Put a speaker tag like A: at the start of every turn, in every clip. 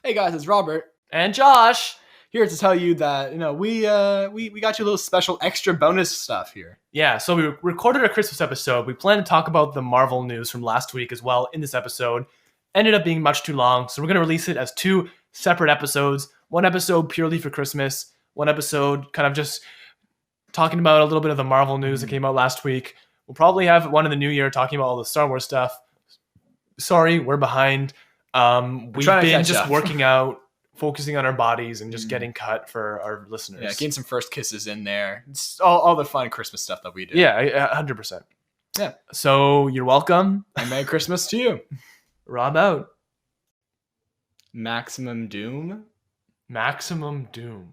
A: Hey guys, it's Robert
B: and Josh
A: here to tell you that we got you a little special extra bonus stuff here.
B: Yeah, so we recorded a Christmas episode. We plan to talk about the Marvel news from last week as well in this episode. Ended up being much too long, so we're going to release it as two separate episodes. One episode purely for Christmas, one episode kind of just talking about a little bit of the Marvel news that came out last week. We'll probably have one in the new year talking about all the Star Wars stuff. Sorry, we're behind. We've been just working out, focusing on our bodies, and just getting cut for our listeners.
A: Yeah, getting some first kisses in there. It's all the fun Christmas stuff that we do.
B: Yeah, 100%.
A: Yeah.
B: So you're welcome.
A: And Merry Christmas to you.
B: Rob out.
A: Maximum Doom?
B: Maximum Doom.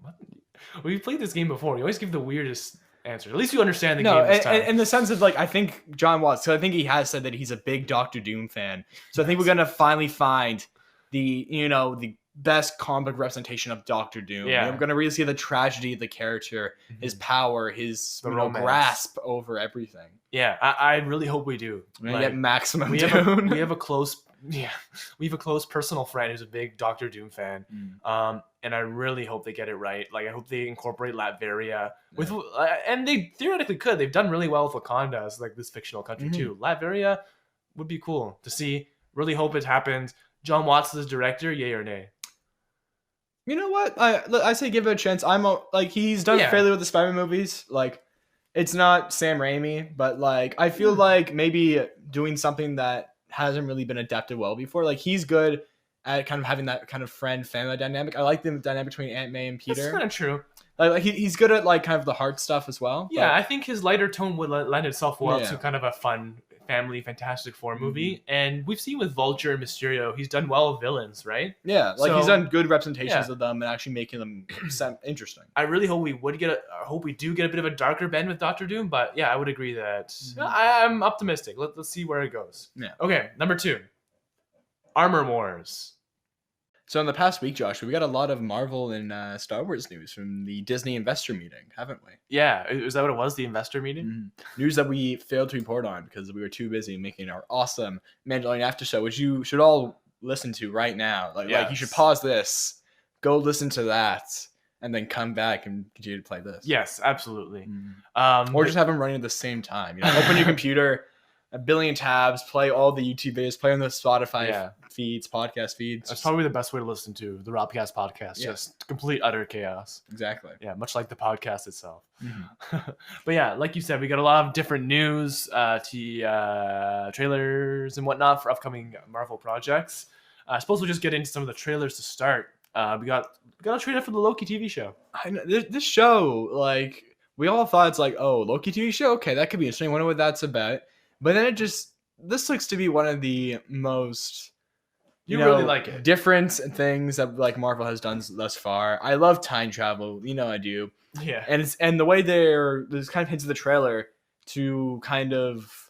B: We've played this game before. You always give the weirdest answers. At least you understand the game this time.
A: In the sense of, I think John Watts, so I think he has said that he's a big Doctor Doom fan. So I think we're going to finally find the best comic book representation of Doctor Doom.
B: Yeah.
A: We're going to really see the tragedy of the character, his power, his grasp over everything.
B: Yeah, I really hope we do.
A: We're going to get Maximum Doom.
B: We have a close personal friend who's a big Doctor Doom fan. And I really hope they get it right. I hope they incorporate Latveria and they theoretically could. They've done really well with Wakanda as this fictional country too. Latveria would be cool to see. Really hope it happens. John Watts is director, yay or nay?
A: You know what? I say give it a chance. He's done fairly with the Spider-Man movies. It's not Sam Raimi, but I feel like maybe doing something that hasn't really been adapted well before. He's good at kind of having that kind of friend-family dynamic. I like the dynamic between Aunt May and Peter.
B: That's kind of true.
A: He's good at kind of the heart stuff as well.
B: Yeah, I think his lighter tone would lend itself well to kind of a fun family Fantastic Four movie. And we've seen with Vulture and Mysterio, he's done well with villains, right?
A: Yeah, he's done good representations of them and actually making them interesting.
B: I really hope we do get a bit of a darker bend with Doctor Doom, but yeah, I would agree that I'm optimistic. Let's see where it goes.
A: Yeah.
B: Okay, number 2. Armor Wars.
A: So in the past week, Josh, we got a lot of Marvel and Star Wars news from the Disney investor meeting, haven't we?
B: Yeah, is that what it was, the investor meeting?
A: News that we failed to report on because we were too busy making our awesome Mandalorian after show, which you should all listen to right now. You should pause this, go listen to that, and then come back and continue to play this.
B: Yes, absolutely.
A: Or just have them running at the same time. Open your computer, a billion tabs, play all the YouTube videos, play on the Spotify feeds, podcast feeds.
B: That's probably the best way to listen to the Robcast podcast. Yeah. Just complete utter chaos.
A: Exactly.
B: Yeah, much like the podcast itself. But yeah, like you said, we got a lot of different news, trailers and whatnot for upcoming Marvel projects. I suppose we'll just get into some of the trailers to start. We got a trailer for the Loki TV show.
A: I know, this show, we all thought it's Loki TV show? Okay, that could be interesting. I wonder what that's about. But then this looks to be one of the most
B: really like it.
A: Different things that Marvel has done thus far. I love time travel, I do.
B: Yeah.
A: And the way there's kind of hints of the trailer to kind of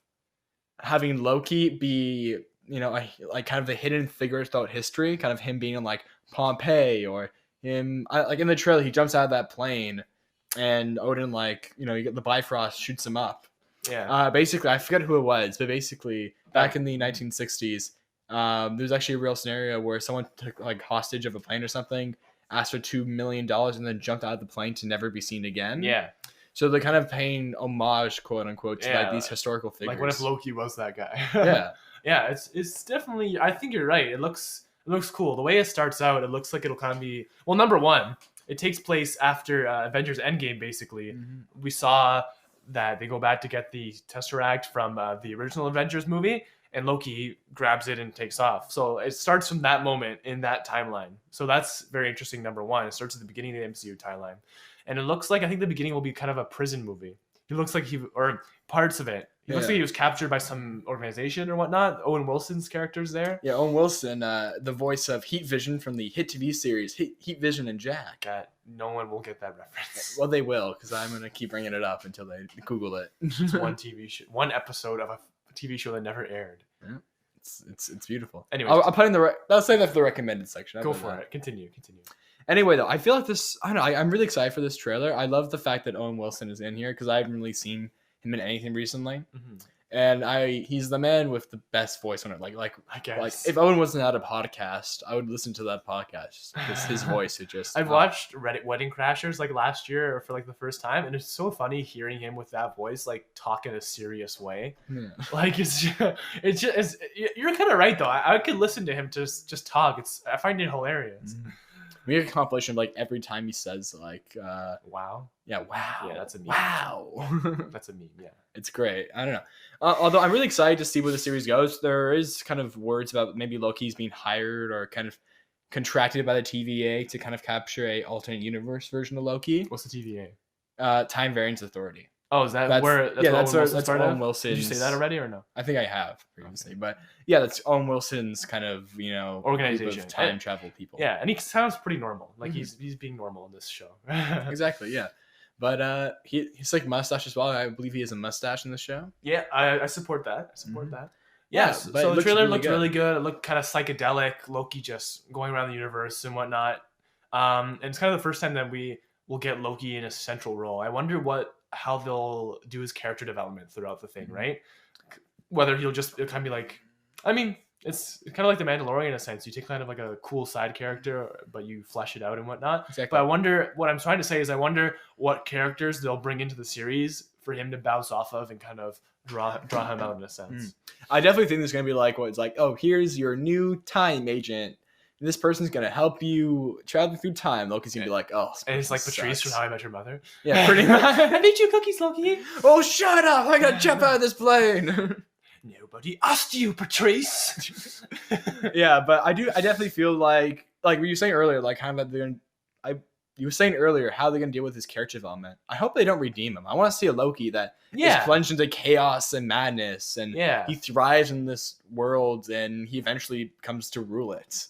A: having Loki be, kind of the hidden figure throughout history, kind of him being in Pompeii, or him in the trailer he jumps out of that plane and Odin you get the Bifrost shoots him up.
B: Yeah.
A: Basically, I forget who it was, but basically, back in the 1960s, there was actually a real scenario where someone took hostage of a plane or something, asked for $2 million, and then jumped out of the plane to never be seen again.
B: Yeah.
A: So they're kind of paying homage, quote unquote, to these historical figures.
B: What if Loki was that guy?
A: Yeah.
B: Yeah. It's definitely. I think you're right. It looks cool. The way it starts out, it looks like it'll kind of be. Well, number one, it takes place after Avengers Endgame. Basically, we saw that they go back to get the Tesseract from the original Avengers movie, and Loki grabs it and takes off. So it starts from that moment in that timeline. So that's very interesting, number one. It starts at the beginning of the MCU timeline. And it looks like, I think the beginning will be kind of a prison movie. He looks like or parts of it. He looks like he was captured by some organization or whatnot. Owen Wilson's character's there.
A: Yeah, Owen Wilson, the voice of Heat Vision from the hit TV series Heat Vision and Jack.
B: No one will get that reference.
A: Well, they will, because I'm going to keep bringing it up until they Google it.
B: It's one TV show, one episode of a TV show that never aired.
A: Yeah, it's beautiful.
B: Anyway,
A: I'll put in I'll say that for the recommended section.
B: Go for it. Continue.
A: Anyway, though, I feel like this. I don't know. I'm really excited for this trailer. I love the fact that Owen Wilson is in here because I haven't really seen him in anything recently. And he's the man with the best voice on it. Like
B: I guess.
A: if Owen wasn't at a podcast, I would listen to that podcast because his voice would just.
B: I've watched Reddit Wedding Crashers like last year for like the first time, and it's so funny hearing him with that voice, like talk in a serious way.
A: Yeah.
B: Like it's just you're kind of right though. I could listen to him just talk. I find it hilarious.
A: We get a compilation of like every time he says like
B: wow.
A: Yeah, wow.
B: Yeah, that's a meme.
A: Wow.
B: That's a meme, yeah.
A: It's great. I don't know. Although I'm really excited to see where the series goes. There is kind of words about maybe Loki's being hired or kind of contracted by the TVA to kind of capture a alternate universe version of Loki.
B: What's the TVA?
A: Time Variance Authority.
B: Oh, is that
A: That's
B: Owen
A: Wilson's.
B: Did you say that already or no?
A: I think I have previously, but yeah, that's Owen Wilson's kind of
B: organization
A: group of time travel people.
B: Yeah, and he sounds pretty normal. Like he's being normal in this show.
A: Exactly. Yeah, but he's like mustache as well. I believe he has a mustache in the show.
B: Yeah, I support that. That. Yeah, so the trailer looked really good. It looked kind of psychedelic. Loki just going around the universe and whatnot. And it's kind of the first time that we will get Loki in a central role. I wonder how they'll do his character development throughout the thing, right? Whether it'll kind of be like, I mean, it's kind of like the Mandalorian in a sense. You take kind of like a cool side character, but you flesh it out and whatnot.
A: Exactly.
B: But I wonder, what I'm trying to say is I wonder what characters they'll bring into the series for him to bounce off of and kind of draw him out in a sense.
A: I definitely think there's going to be like what it's like, oh, here's your new time agent. This person's going to help you travel through time. Loki's going to be like, oh.
B: And it's like Patrice from How I Met Your Mother.
A: Yeah, pretty much.
B: I made you cookies, Loki.
A: Oh, shut up. I got to jump out of this plane.
B: Nobody asked you, Patrice.
A: Yeah, but I definitely feel like what you were saying earlier, like kind of you were saying earlier how they're going to deal with his character development. I hope they don't redeem him. I want to see a Loki that is plunged into chaos and madness, and he thrives in this world, and he eventually comes to rule it.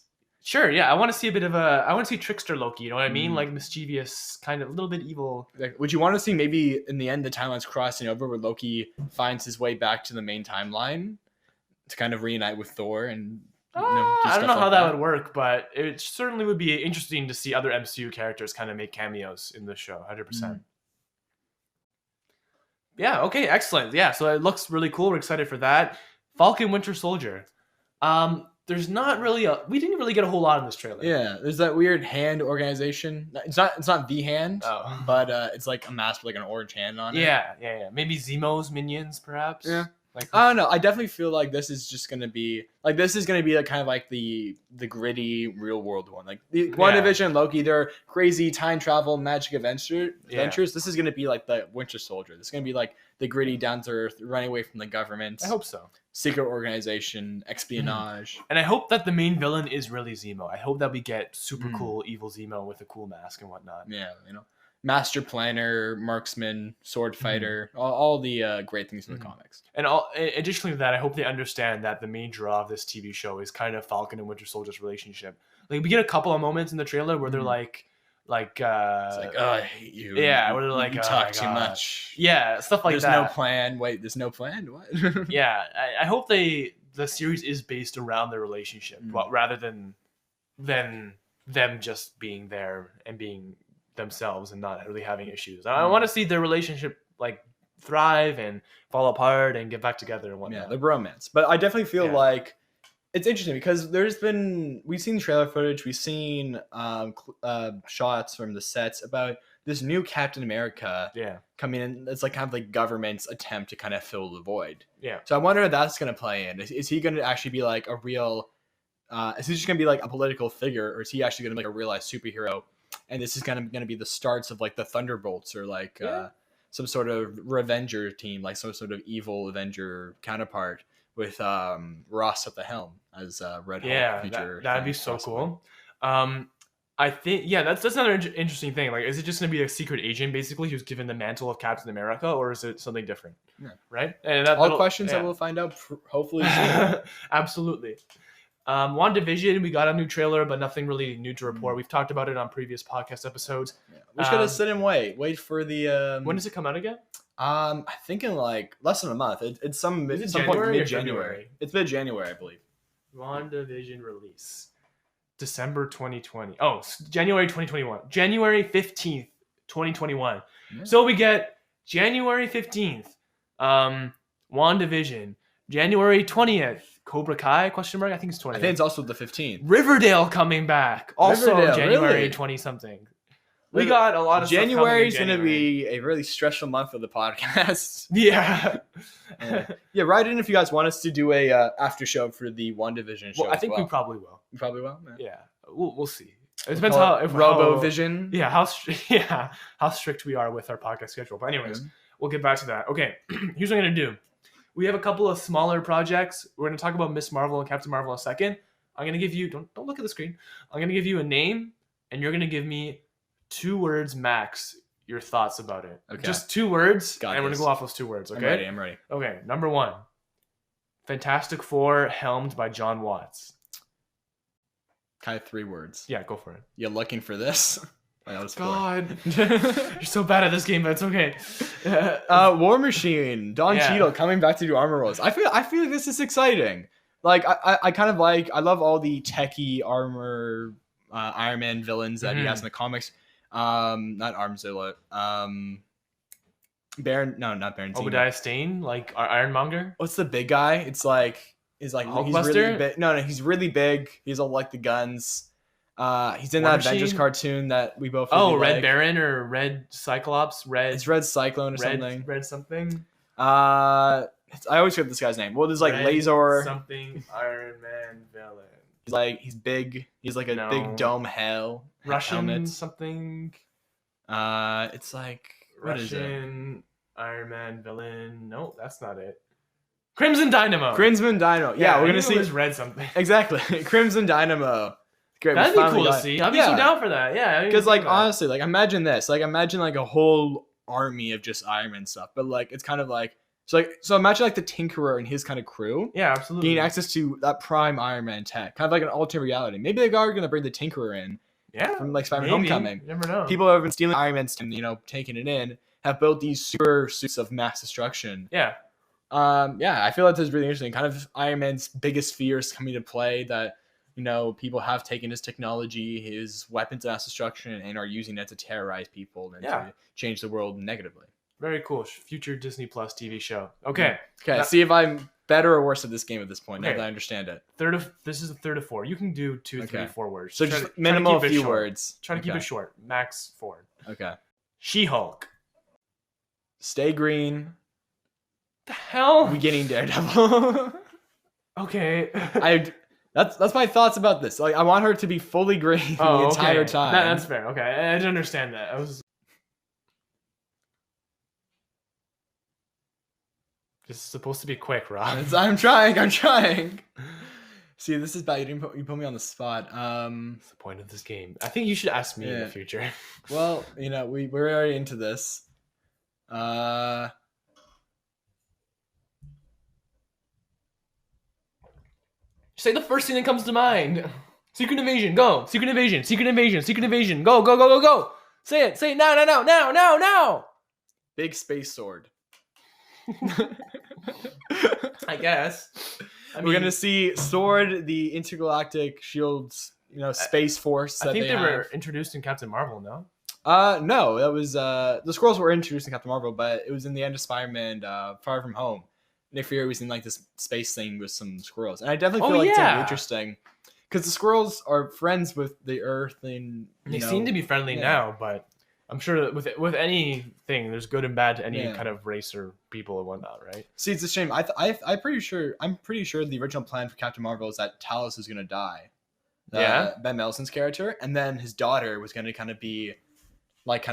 B: Sure, yeah. I want to see I want to see trickster Loki, you know what I mean? Like mischievous, kind of a little bit evil.
A: Would you want to see maybe in the end the timeline's crossing over where Loki finds his way back to the main timeline to kind of reunite with Thor and
B: I don't know how that would work, but it certainly would be interesting to see other MCU characters kind of make cameos in the show, 100%. Yeah, okay, excellent. Yeah, so it looks really cool. We're excited for that. Falcon Winter Soldier. There's not really we didn't really get a whole lot in this trailer.
A: Yeah, there's that weird hand organization. It's not the hand, but it's like a mask with like an orange hand on it.
B: Yeah. Maybe Zemo's minions, perhaps.
A: Yeah. Like, I don't know. I definitely feel like this is just gonna be like kind of like the gritty real world one. Like the WandaVision and Loki, they're crazy time travel magic adventures. This is gonna be like the Winter Soldier. This is gonna be like the gritty down to earth, running away from the government.
B: I hope so.
A: Secret organization, espionage.
B: And I hope that the main villain is really Zemo. I hope that we get super cool evil Zemo with a cool mask and whatnot.
A: Yeah, master planner, marksman, sword fighter, all the great things in the comics.
B: And additionally to that, I hope they understand that the main draw of this TV show is kind of Falcon and Winter Soldier's relationship. Like we get a couple of moments in the trailer where they're like it's like, oh, I hate you. Yeah, where they're like,
A: you talk too much.
B: Yeah, stuff like
A: that. There's no plan. Wait, there's no plan? What?
B: Yeah, I hope the series is based around their relationship, rather than them just being there and being themselves and not really having issues. I want to see their relationship like thrive and fall apart and get back together and whatnot.
A: Yeah, the romance. But I definitely feel like it's interesting because we've seen trailer footage, we've seen shots from the sets about this new Captain America coming in. It's like kind of like government's attempt to kind of fill the void. Yeah. So I wonder if that's going to play in. Is he going to actually be like a real, is he just going to be like a political figure, or is he actually going to be like a real-life superhero? And this is going to be the starts of like the Thunderbolts or like some sort of Revenger team, like some sort of evil Avenger counterpart with Ross at the helm as Red Hulk future.
B: That'd be so cool. I think that's another interesting thing. Like, is it just going to be a secret agent basically who's given the mantle of Captain America, or is it something different? Yeah. Right. And
A: all questions that we'll find out hopefully soon.
B: Absolutely. WandaVision, we got a new trailer, but nothing really new to report. We've talked about it on previous podcast episodes.
A: Yeah. We should have sit and wait for the.
B: When does it come out again?
A: I think in like less than a month. It's some point mid-January. It's mid-January, I believe.
B: WandaVision release December 2020. Oh, January 2021. January 15th, 2021. Yeah. So we get January 15th. WandaVision, January 20th. Cobra Kai, question mark? I think it's 20th.
A: I think it's also the 15th.
B: Riverdale coming back. Also
A: Riverdale,
B: January
A: really?
B: 20 something. We got a lot of
A: January is
B: stuff
A: going
B: coming
A: to
B: in January.
A: be a really stressful month for the podcast.
B: Yeah.
A: Yeah, write in if you guys want us to do a after show for the WandaVision show.
B: Well, I think we probably will.
A: We probably will.
B: Yeah. We'll see. It depends
A: RoboVision.
B: Yeah, how strict we are with our podcast schedule. But anyways, we'll get back to that. Okay, here's what I'm gonna do. We have a couple of smaller projects. We're gonna talk about Miss Marvel and Captain Marvel in a second. I'm gonna give you don't look at the screen. I'm gonna give you a name, and you're gonna give me 2 words max. Your thoughts about it. Okay. Just 2 words, and we're gonna go off those 2 words. Okay.
A: I'm ready.
B: Okay. Number 1. Fantastic Four, helmed by John Watts.
A: Kind of 3 words.
B: Yeah, go for it.
A: You're looking for this?
B: God, you're so bad at this game, but it's okay.
A: War Machine, Don Cheadle coming back to do armor roles. I feel like this is exciting. Like I kind of like, I love all the techie armor Iron Man villains that he has in the comics. Not Armzilla. Not Baron.
B: Obadiah Stane, like Ironmonger.
A: What's the big guy? It's like
B: Hulkbuster?
A: He's really big. No, he's really big. He's all like the guns. He's in that Avengers cartoon that we both really
B: Red
A: like.
B: Baron or Red Cyclops.
A: It's Red Cyclone or something.
B: Red something.
A: I always forget this guy's name. Well, there's like
B: Red
A: Lazor.
B: Something Iron Man
A: He's
B: villain.
A: he's big. He's like a big dome
B: Russian
A: helmet.
B: something.
A: It's like what is it?
B: Russian Iron Man villain. No, that's not it. Crimson Dynamo.
A: Yeah, we're gonna see.
B: Red something.
A: Exactly. Crimson Dynamo. Great.
B: That'd be cool to see. I'd be so down for that. Yeah.
A: Because like honestly, like imagine this. Like imagine like a whole army of just Iron Man stuff. But like it's kind of like so imagine like the Tinkerer and his kind of crew.
B: Yeah, absolutely.
A: Gain access to that prime Iron Man tech. Kind of like an alternate reality. Maybe they are gonna bring the Tinkerer in.
B: Yeah.
A: From like Spider-Man Homecoming.
B: You never know.
A: People have been stealing Iron Man's and taking it in, have built these super suits of mass destruction.
B: Yeah.
A: I feel like this is really interesting. Kind of Iron Man's biggest fears coming to play that, people have taken his technology, his weapons of mass destruction, and are using it to terrorize people and to change the world negatively.
B: Very cool. Future Disney Plus TV show. Okay.
A: Okay. See if I'm better or worse at this game at this point. Now that I understand it.
B: This is a third of 4. You can do 2, 3, 4 words.
A: So just minimal few words.
B: Try to keep it short. Max 4.
A: Okay.
B: She-Hulk.
A: Stay green.
B: The hell?
A: Beginning Daredevil.
B: Okay.
A: That's my thoughts about this. Like I want her to be fully green the entire time.
B: That's fair. Okay. I didn't understand that. This is supposed to be quick, Rob.
A: I'm trying. See, this is bad. You put me on the spot.
B: What's the point of this game? I think you should ask me in the future.
A: Well, we're already into this.
B: Say the first thing that comes to mind. Secret Invasion, go. Secret Invasion, Secret Invasion, Secret Invasion, go, go, go, go, go. Say it now.
A: Big space sword.
B: I guess.
A: We're gonna see Sword, the intergalactic shields, space force.
B: I think they were introduced in Captain Marvel, no?
A: No, that was the Skrulls were introduced in Captain Marvel, but it was in the end of Spider-Man Far From Home. Nick Fury was in like this space thing with some Skrulls, and I definitely feel like it's interesting because the Skrulls are friends with the Earth, and
B: they seem to be friendly now. But I'm sure that with anything, there's good and bad to any kind of race or people and whatnot, right?
A: See, it's a shame. I'm pretty sure the original plan for Captain Marvel is that Talos is gonna die. Ben Mendelsohn's character, and then his daughter was gonna kind of be like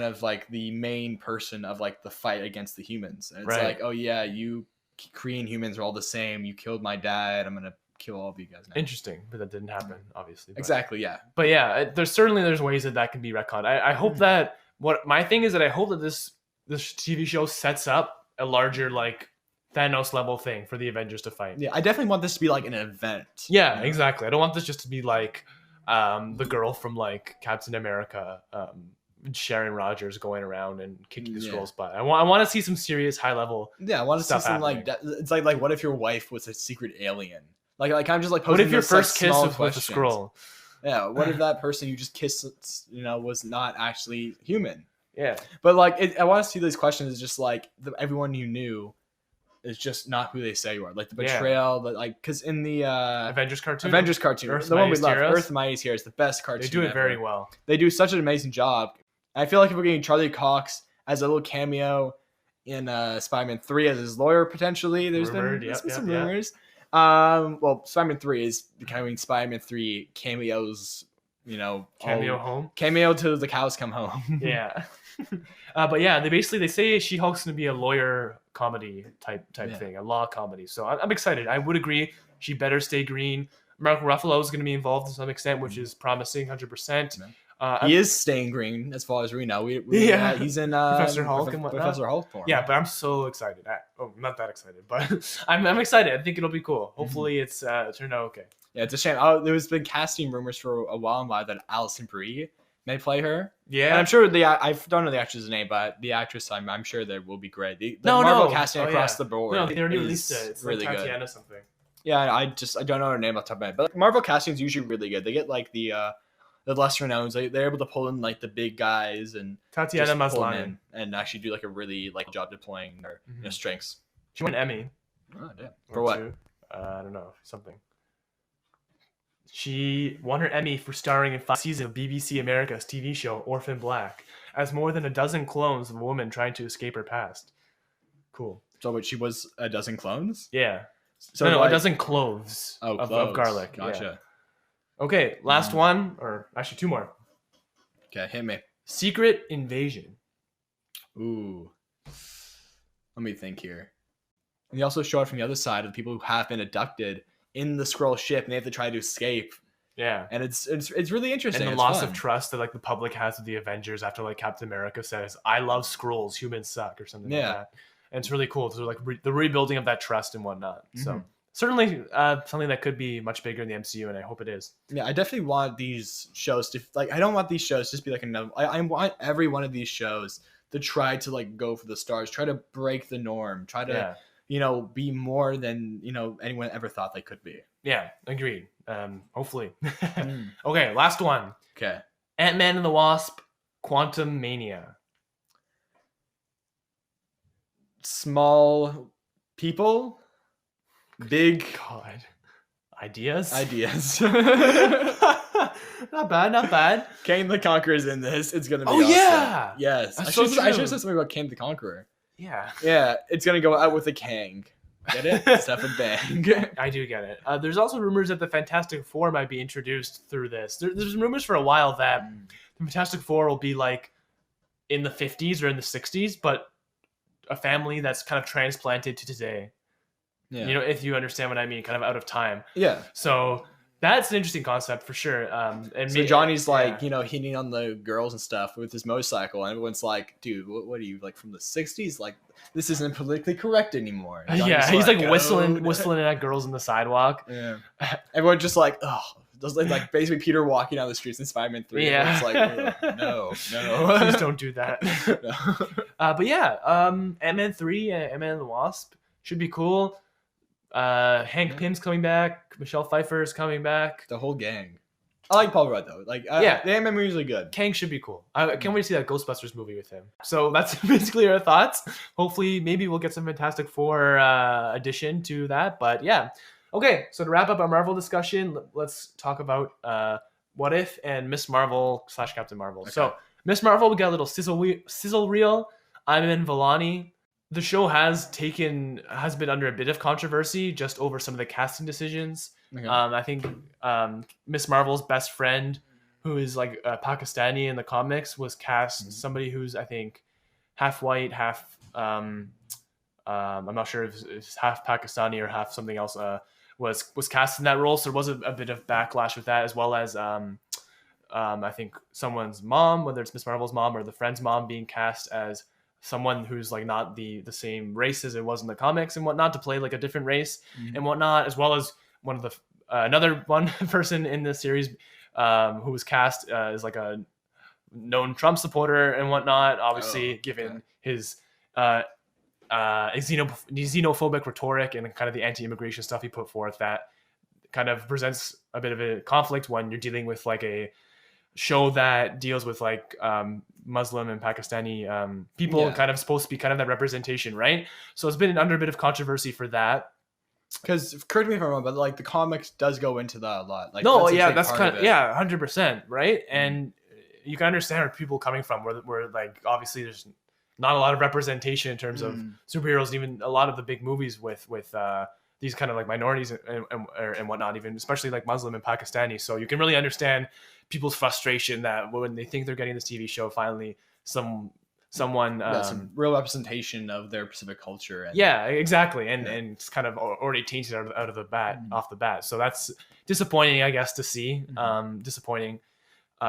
A: the main person of like the fight against the humans, and it's like, oh yeah, you Korean humans are all the same. You killed my dad. I'm gonna kill all of you guys now.
B: Interesting, but that didn't happen, obviously.
A: Exactly, yeah.
B: But yeah, there's ways that can be retconned. I hope that my thing is that I hope that this TV show sets up a larger like Thanos level thing for the Avengers to fight.
A: Yeah, I definitely want this to be like an event.
B: Yeah, exactly. I don't want this just to be like the girl from like Captain America, Sharon Rogers going around and kicking the Skrulls' butt. I want to see some serious high level.
A: Yeah, I want to see some happening. It's like what if your wife was a secret alien? Like I'm just like
B: what if your first kiss was with a Skrull?
A: Yeah, what if that person you just kissed, was not actually human?
B: Yeah,
A: but like I want to see these questions just like everyone you knew, is just not who they say you are. Like the
B: Yeah.
A: betrayal, because in the
B: Avengers cartoon,
A: Earth's the one we love, Earth Mightiest Heroes, the best cartoon.
B: they do it
A: ever.
B: very well.
A: They do such an amazing job. I feel like if we're getting Charlie Cox as a little cameo in Spider-Man 3 as his lawyer potentially, there's been some rumors. Well, Spider-Man 3 is becoming Spider-Man 3 cameos. Cameo till the cows come home.
B: Yeah. But yeah, they say She-Hulk's gonna be a lawyer comedy type thing, a law comedy. So I'm excited. I would agree. She better stay green. Mark Ruffalo is gonna be involved to some extent, which is promising, 100%.
A: He is staying green as far as we know. He's in
B: Professor Hulk and whatnot.
A: Professor Hulk form.
B: Yeah, but I'm so excited. I'm not that excited, but I'm excited. I think it'll be cool. Hopefully, it's turned out okay.
A: Yeah, it's a shame. There's been casting rumors for a while now that Alison Brie may play her.
B: Yeah,
A: and I'm sure I don't know the actress's name, but the actress I'm sure that will be great. The Marvel casting across the board.
B: No, they already released it. It's
A: really
B: like Tatiana
A: good.
B: Something.
A: Yeah, I don't know her name off the top of my head, but Marvel casting is usually really good. They get like the lesser knowns. They're able to pull in like the big guys and
B: Tatiana Maslany
A: and actually do like a really job deploying their strengths.
B: She won an Emmy.
A: Oh, damn. For what?
B: I don't know, something. She won her Emmy for starring in 5 seasons of BBC America's TV show Orphan Black as more than a dozen clones of a woman trying to escape her past. Cool.
A: So she was a dozen clones?
B: Yeah.
A: So
B: no, a dozen cloves of garlic.
A: Gotcha.
B: Yeah. Okay, last one, or actually 2 more.
A: Okay, hit me.
B: Secret Invasion.
A: Ooh. Let me think here. And they also show it from the other side of the people who have been abducted in the Skrull ship, and they have to try to escape.
B: Yeah,
A: and it's really interesting.
B: And the loss of trust that the public has with the Avengers after Captain America says, "I love Skrulls, humans suck," or something like that. And it's really cool. So the rebuilding of that trust and whatnot. Mm-hmm. So certainly something that could be much bigger in the MCU, and I hope it is.
A: Yeah, I definitely want these shows to I don't want these shows to just be another. I want every one of these shows to try to go for the stars, try to break the norm, try to. Be more than anyone ever thought they could be.
B: Yeah, agreed. Hopefully. Okay, last one.
A: Okay.
B: Ant-Man and the Wasp: Quantumania.
A: Small people, big
B: ideas. Not bad.
A: Kang the Conqueror's in this. It's gonna be.
B: Oh
A: awesome.
B: Yeah.
A: Yes. I should have said something about Kang the Conqueror.
B: Yeah,
A: it's gonna go out with a Kang. Get it? Step and bang.
B: I do get it. There's also rumors that the Fantastic Four might be introduced through this. There's rumors for a while that the Fantastic Four will be in the 50s or in the 60s, but a family that's kind of transplanted to today. Yeah. If you understand what I mean, kind of out of time.
A: Yeah.
B: So that's an interesting concept for sure. And
A: so Johnny's hitting on the girls and stuff with his motorcycle, and everyone's like, "Dude, what are you from the '60s? This isn't politically correct anymore."
B: Johnny's whistling at girls on the sidewalk.
A: Yeah. Everyone just does basically Peter walking down the streets in Spider-Man 3.
B: Yeah.
A: It's no.
B: Please don't do that. No. But yeah, Ant-Man 3, Ant-Man and the Wasp should be cool. Hank Pym's coming back. Michelle Pfeiffer is coming back.
A: The whole gang. I like Paul Rudd though. The Ant-Man movie is really good.
B: Kang should be cool. I can't wait to see that Ghostbusters movie with him. So that's basically our thoughts. Hopefully, maybe we'll get some Fantastic Four addition to that. But yeah. Okay, so to wrap up our Marvel discussion, let's talk about What If and Miss Marvel / Captain Marvel. Okay. So Miss Marvel, we got a little sizzle reel. Iman Vellani. The show has been under a bit of controversy just over some of the casting decisions. Okay. I think Miss Marvel's best friend, who is Pakistani in the comics, was cast somebody who's I think half white, half I'm not sure if it's half Pakistani or half something else. Was cast in that role, so there was a bit of backlash with that, as well as I think someone's mom, whether it's Miss Marvel's mom or the friend's mom, being cast as someone who's not the same race as it was in the comics and whatnot, to play a different race and whatnot, as well as one of the another one person in the series who was cast as a known Trump supporter and whatnot, obviously given his xenophobic rhetoric and kind of the anti-immigration stuff he put forth, that kind of presents a bit of a conflict when you're dealing with show that deals with like Muslim and Pakistani people,
A: Yeah.
B: kind of supposed to be kind of that representation, right? So it's been under a bit of controversy for that.
A: Because correct me if I'm wrong, but like the comics does go into that a lot. Like
B: No,
A: a
B: yeah,
A: big
B: that's
A: part
B: kind of
A: it.
B: yeah, 100%, right? And you can understand where people coming from, where like obviously there's not a lot of representation in terms of superheroes, and even a lot of the big movies with these kind of like minorities and whatnot, even especially like Muslim and Pakistani. So you can really understand people's frustration that when they think they're getting this TV show, finally someone
A: some real representation of their specific culture. And,
B: yeah, exactly, and it's kind of already tainted out of the bat off the bat. So that's disappointing, I guess, to see. Disappointing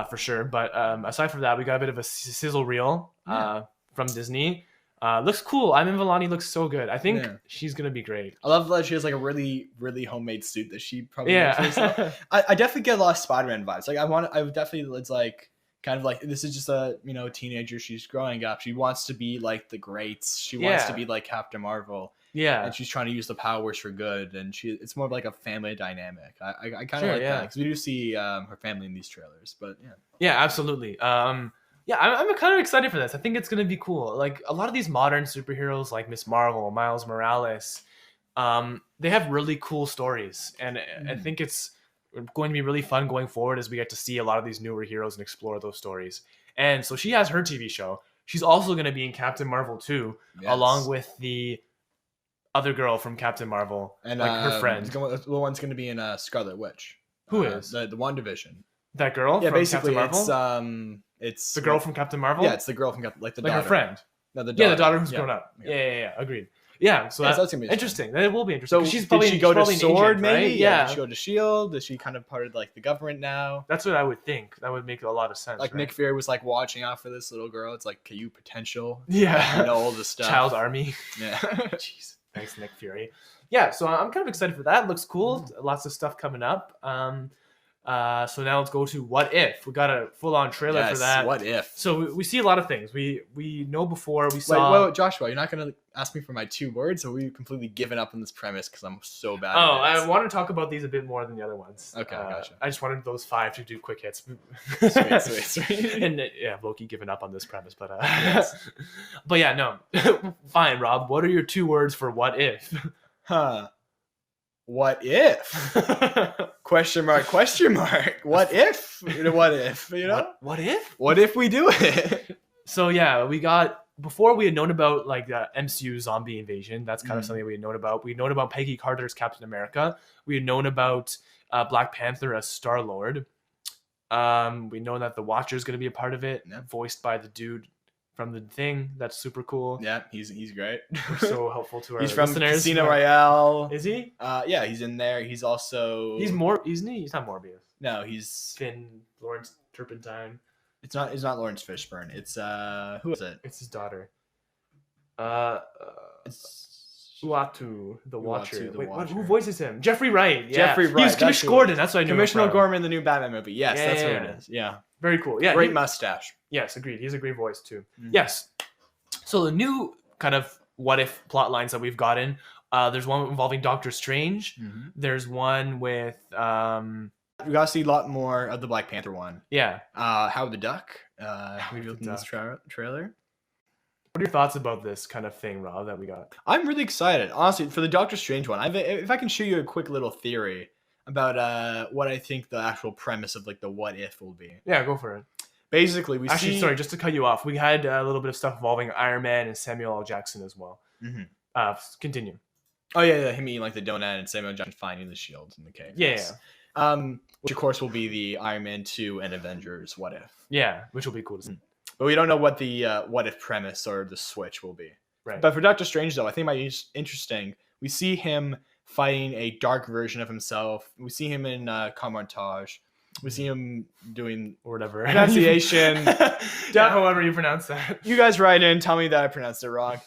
B: for sure. But aside from that, we got a bit of a sizzle reel from Disney. Looks cool. Iman Vellani looks so good. I think she's gonna be great.
A: I love that she has like a really, really homemade suit that she probably makes
B: Yeah.
A: herself. I definitely get a lot of Spider-Man vibes. Like I would definitely, it's like kind of like this is just a teenager. She's growing up. She wants to be like the greats. She wants to be like Captain Marvel.
B: Yeah.
A: And she's trying to use the powers for good. And it's more of like a family dynamic. I kind of like that because we do see her family in these trailers. But yeah.
B: Yeah, absolutely. Yeah, I'm kind of excited for this. I think it's gonna be cool. Like a lot of these modern superheroes, like Miss Marvel, Miles Morales, they have really cool stories, and I think it's going to be really fun going forward as we get to see a lot of these newer heroes and explore those stories. And so she has her TV show. She's also going to be in Captain Marvel 2, along with the other girl from Captain Marvel, and like her friend.
A: The one's going to be in Scarlet Witch.
B: Who is
A: the WandaVision?
B: That girl?
A: Yeah,
B: from
A: basically,
B: Captain Marvel?
A: it's
B: the girl from Captain Marvel.
A: Yeah, it's the girl from like the daughter.
B: Her friend.
A: No, the daughter.
B: Yeah, the daughter who's grown up. Yeah. Agreed. Yeah, so that's gonna be interesting. That will be interesting.
A: So
B: she's probably,
A: did she go to Sword,
B: agent,
A: maybe?
B: Right? Yeah.
A: Did she go to Shield? Is she kind of part of like the government now?
B: That's what I would think. That would make a lot of sense.
A: Like Nick Fury was like watching out for this little girl. It's like, okay, you potential.
B: Yeah.
A: You know all the stuff.
B: Child army.
A: Yeah.
B: Jeez. Thanks, Nick Fury. Yeah, so I'm kind of excited for that. Looks cool. Lots of stuff coming up. So now let's go to What If. We got a full-on trailer for that.
A: What If?
B: So we see a lot of things. We know before we saw.
A: Wait, Joshua, you're not gonna ask me for my 2 words, or we've completely given up on this premise because I'm so bad.
B: Oh, I want to talk about these a bit more than the other ones.
A: Okay, gotcha.
B: I just wanted those 5 to do quick hits.
A: Sweet.
B: And Loki giving up on this premise, but but yeah, no, fine, Rob. What are your 2 words for What If?
A: What if? Question mark. What if? What if? You know?
B: What if?
A: What if we do it?
B: So yeah, we got before we had known about like the MCU zombie invasion. That's kind of something we had known about. We had known about Peggy Carter's Captain America. We had known about Black Panther as Star-Lord. We know that the Watcher is going to be a part of it, voiced by the dude from The Thing. That's super cool.
A: Yeah, he's great.
B: We're so helpful to our
A: He's from
B: listeners.
A: Casino Royale.
B: Is he?
A: Yeah, he's in there. He's also
B: isn't he? He's not Morbius.
A: No, he's
B: Finn, Lawrence Turpentine.
A: It's not Lawrence Fishburne. It's who is it?
B: It's his daughter. It's Uatu, the Watcher. Wait,
A: Watcher.
B: who voices him? Jeffrey Wright. Yeah.
A: Jeffrey Wright.
B: He's Commissioner Gordon. That's what I knew.
A: Commissioner Gordon in the new Batman movie. Yes, that's who it is. Yeah.
B: Very cool. Yeah.
A: Great mustache.
B: Yes, agreed. He's a great voice too. Yes. So the new kind of what if plot lines that we've gotten, there's one involving Doctor Strange. There's one with
A: we gotta see a lot more of the Black Panther one.
B: Yeah.
A: Howard the Duck. We revealed in this trailer.
B: What are your thoughts about this kind of thing, Rob, that we got?
A: I'm really excited, honestly, for the Doctor Strange one. If I can show you a quick little theory about what I think the actual premise of like the what if will be.
B: Yeah, go for it.
A: Basically,
B: sorry, just to cut you off, we had a little bit of stuff involving Iron Man and Samuel L. Jackson as well. Continue.
A: Oh yeah, him eating like the donut and Samuel Jackson finding the shield in the cave.
B: Yeah.
A: Which of course will be the Iron Man 2 and Avengers what if.
B: Yeah, which will be cool to see.
A: But we don't know what the what if premise or the switch will be.
B: Right.
A: But for Doctor Strange though, I think it might be interesting. We see him fighting a dark version of himself. We see him in Montage. We see him doing
B: or whatever
A: pronunciation.
B: However you pronounce that.
A: You guys write in, tell me that I pronounced it wrong.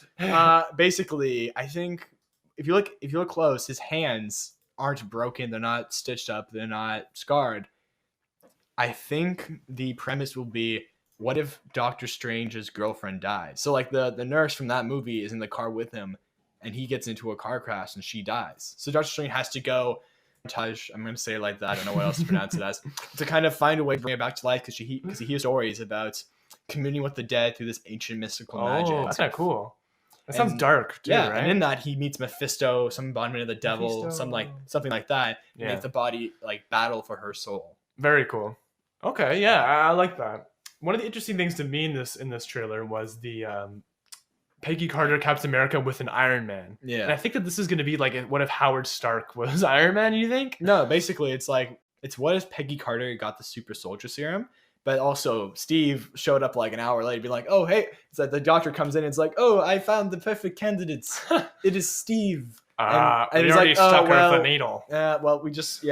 A: Basically, I think if you look close, his hands aren't broken. They're not stitched up. They're not scarred. I think the premise will be, what if Doctor Strange's girlfriend dies? So like the nurse from that movie is in the car with him, and he gets into a car crash and she dies. So Doctor Strange has to go I'm going to say it like that. I don't know what else to pronounce it as. To kind of find a way to bring it back to life because he hears stories about communing with the dead through this ancient mystical magic.
B: That's kind of cool. That sounds dark too,
A: yeah,
B: right?
A: And in that he meets Mephisto, some embodiment of the devil, something like that.
B: Yeah.
A: Make the body like battle for her soul.
B: Very cool. Okay, yeah, I like that. One of the interesting things to me in this trailer was the Peggy Carter Captain America with an Iron Man.
A: Yeah.
B: And I think that this is going to be like what if Howard Stark was Iron Man, you think?
A: No, basically it's what if Peggy Carter got the super soldier serum, but also Steve showed up like an hour later, be like, oh, hey, it's like the doctor comes in and it's like, oh, I found the perfect candidates. It is Steve.
B: And we already stuck her with a needle.
A: Well, we just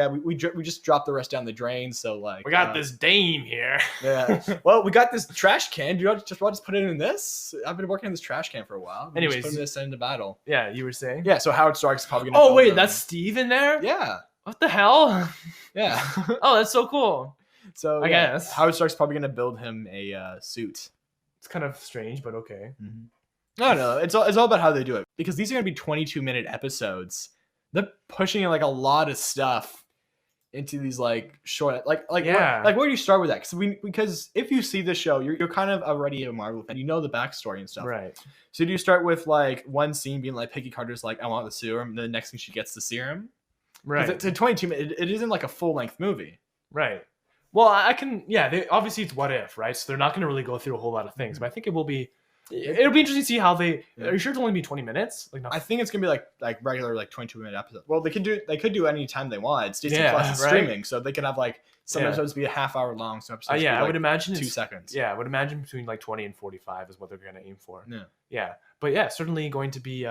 A: dropped the rest down the drain. So like,
B: we got this dame here.
A: Yeah. Well, we got this trash can. Do you want to just put it in this? I've been working on this trash can for a while.
B: Anyways,
A: just putting this into battle.
B: Yeah, you were saying.
A: Yeah. So Howard Stark's probably gonna.
B: Oh wait, that's Steve in there.
A: Yeah.
B: What the hell?
A: Yeah.
B: Oh, that's so cool.
A: So
B: I guess
A: Howard Stark's probably gonna build him a suit.
B: It's kind of strange, but okay.
A: Mm-hmm. No. It's all about how they do it because these are gonna be 22-minute episodes. They're pushing like a lot of stuff into these like short, like where do you start with that? Because if you see the show, you're kind of already a Marvel fan, you know the backstory and stuff,
B: right?
A: So do you start with like one scene being like Peggy Carter's like, I want the serum, and then the next thing she gets the serum,
B: right?
A: It's a 22 minute. It isn't like a full length movie,
B: right? Well, they obviously it's what if, right? So they're not going to really go through a whole lot of things, but I think it'll be interesting to see how they. Are you sure it's only be 20 minutes? Like,
A: I think it's gonna be like regular like 22-minute episodes. Well, they could do any time they want. It's Disney Plus is streaming, so they can have like some episodes be a half hour long. Some episodes be,
B: I would imagine
A: 2 seconds.
B: Yeah, I would imagine between like 20 and 45 is what they're gonna aim for.
A: Yeah.
B: But yeah, certainly going to be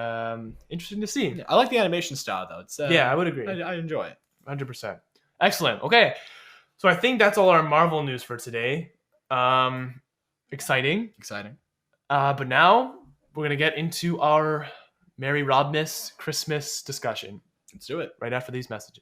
B: interesting to see.
A: Yeah, I like the animation style though. It's
B: I would agree.
A: I enjoy it.
B: 100%. Excellent. Okay, so I think that's all our Marvel news for today. Exciting. But now we're going to get into our Merry Robmas Christmas discussion.
A: Let's do it.
B: Right after these messages.